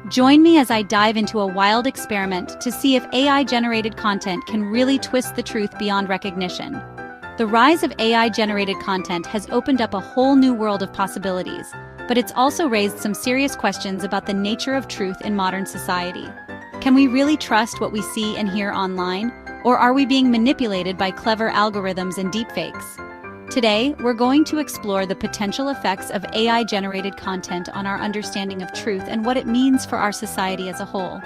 Join me as I dive into a wild experiment to see if AI-generated content can really twist the truth beyond recognition. The rise of AI-generated content has opened up a whole new world of possibilities, but it's also raised some serious questions about the nature of truth in modern society. Can we really trust what we see and hear online, or are we being manipulated by clever algorithms and deepfakes? Today, we're going to explore the potential effects of AI-generated content on our understanding of truth and what it means for our society as a whole.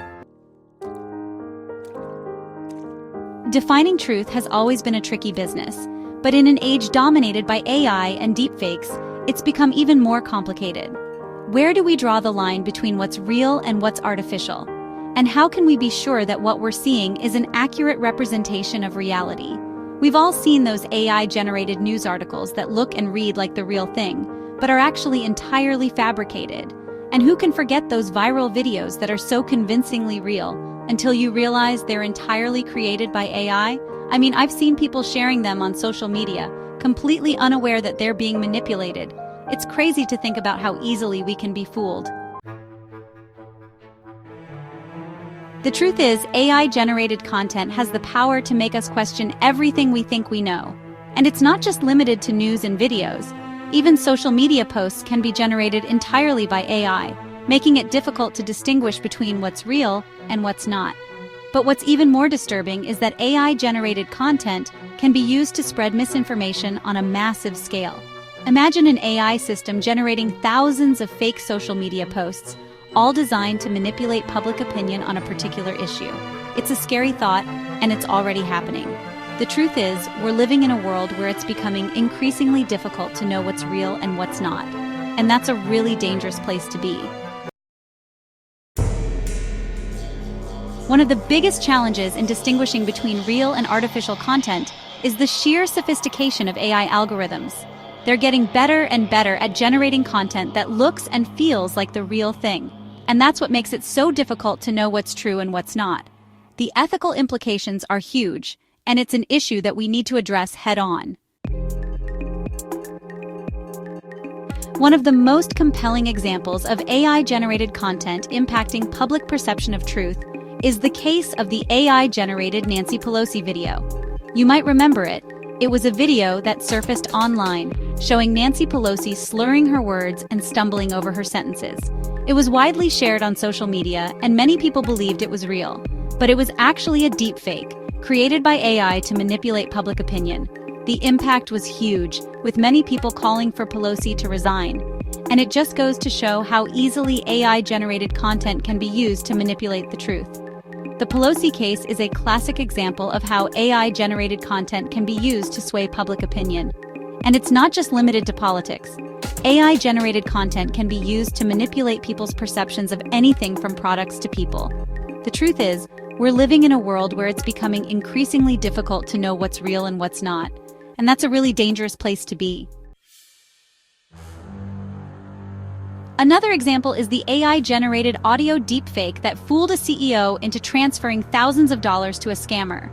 Defining truth has always been a tricky business, but in an age dominated by AI and deepfakes, it's become even more complicated. Where do we draw the line between what's real and what's artificial? And how can we be sure that what we're seeing is an accurate representation of reality? We've all seen those AI-generated news articles that look and read like the real thing, but are actually entirely fabricated. And who can forget those viral videos that are so convincingly real until you realize they're entirely created by AI? I mean, I've seen people sharing them on social media, completely unaware that they're being manipulated. It's crazy to think about how easily we can be fooled. The truth is, AI-generated content has the power to make us question everything we think we know. And it's not just limited to news and videos. Even social media posts can be generated entirely by AI, making it difficult to distinguish between what's real and what's not. But what's even more disturbing is that AI-generated content can be used to spread misinformation on a massive scale. Imagine an AI system generating thousands of fake social media posts, all designed to manipulate public opinion on a particular issue. It's a scary thought, and it's already happening. The truth is, we're living in a world where it's becoming increasingly difficult to know what's real and what's not. And that's a really dangerous place to be. One of the biggest challenges in distinguishing between real and artificial content is the sheer sophistication of AI algorithms. They're getting better and better at generating content that looks and feels like the real thing. And that's what makes it so difficult to know what's true and what's not. The ethical implications are huge, and it's an issue that we need to address head-on. One of the most compelling examples of AI-generated content impacting public perception of truth is the case of the AI-generated Nancy Pelosi video. You might remember it. It was a video that surfaced online, showing Nancy Pelosi slurring her words and stumbling over her sentences. It was widely shared on social media, and many people believed it was real. But it was actually a deepfake, created by AI to manipulate public opinion. The impact was huge, with many people calling for Pelosi to resign. And it just goes to show how easily AI-generated content can be used to manipulate the truth. The Pelosi case is a classic example of how AI-generated content can be used to sway public opinion. And it's not just limited to politics. AI-generated content can be used to manipulate people's perceptions of anything from products to people. The truth is, we're living in a world where it's becoming increasingly difficult to know what's real and what's not. And that's a really dangerous place to be. Another example is the AI-generated audio deepfake that fooled a CEO into transferring thousands of dollars to a scammer.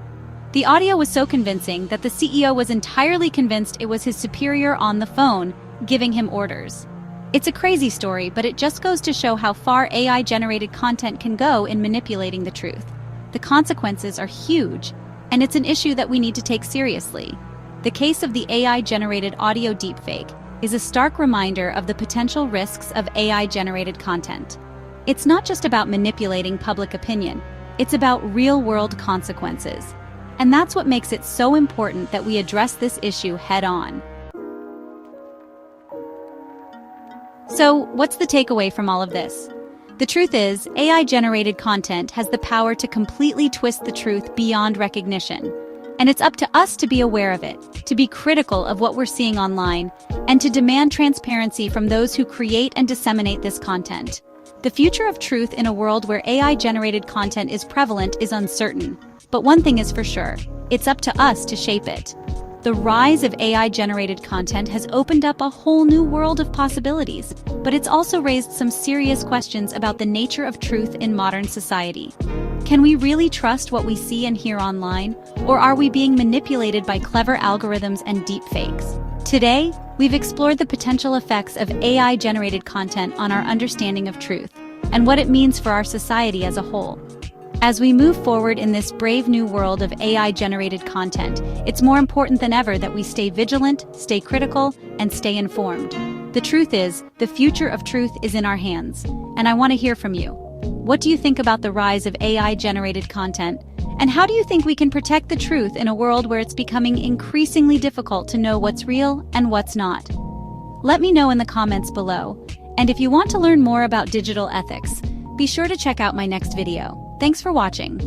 The audio was so convincing that the CEO was entirely convinced it was his superior on the phone, giving him orders. It's a crazy story, but it just goes to show how far AI-generated content can go in manipulating the truth. The consequences are huge, and it's an issue that we need to take seriously. The case of the AI-generated audio deepfake is a stark reminder of the potential risks of AI-generated content. It's not just about manipulating public opinion, it's about real-world consequences. And that's what makes it so important that we address this issue head-on. So, what's the takeaway from all of this? The truth is, AI-generated content has the power to completely twist the truth beyond recognition. And it's up to us to be aware of it, to be critical of what we're seeing online, and to demand transparency from those who create and disseminate this content. The future of truth in a world where AI-generated content is prevalent is uncertain. But one thing is for sure, it's up to us to shape it. The rise of AI-generated content has opened up a whole new world of possibilities, but it's also raised some serious questions about the nature of truth in modern society. Can we really trust what we see and hear online, or are we being manipulated by clever algorithms and deepfakes? Today, we've explored the potential effects of AI-generated content on our understanding of truth. and what it means for our society as a whole. As we move forward in this brave new world of AI-generated content, it's more important than ever that we stay vigilant, stay critical, and stay informed. The truth is, the future of truth is in our hands, and I want to hear from you. What do you think about the rise of AI-generated content? And how do you think we can protect the truth in a world where it's becoming increasingly difficult to know what's real and what's not? Let me know in the comments below. And if you want to learn more about digital ethics, be sure to check out my next video. Thanks for watching.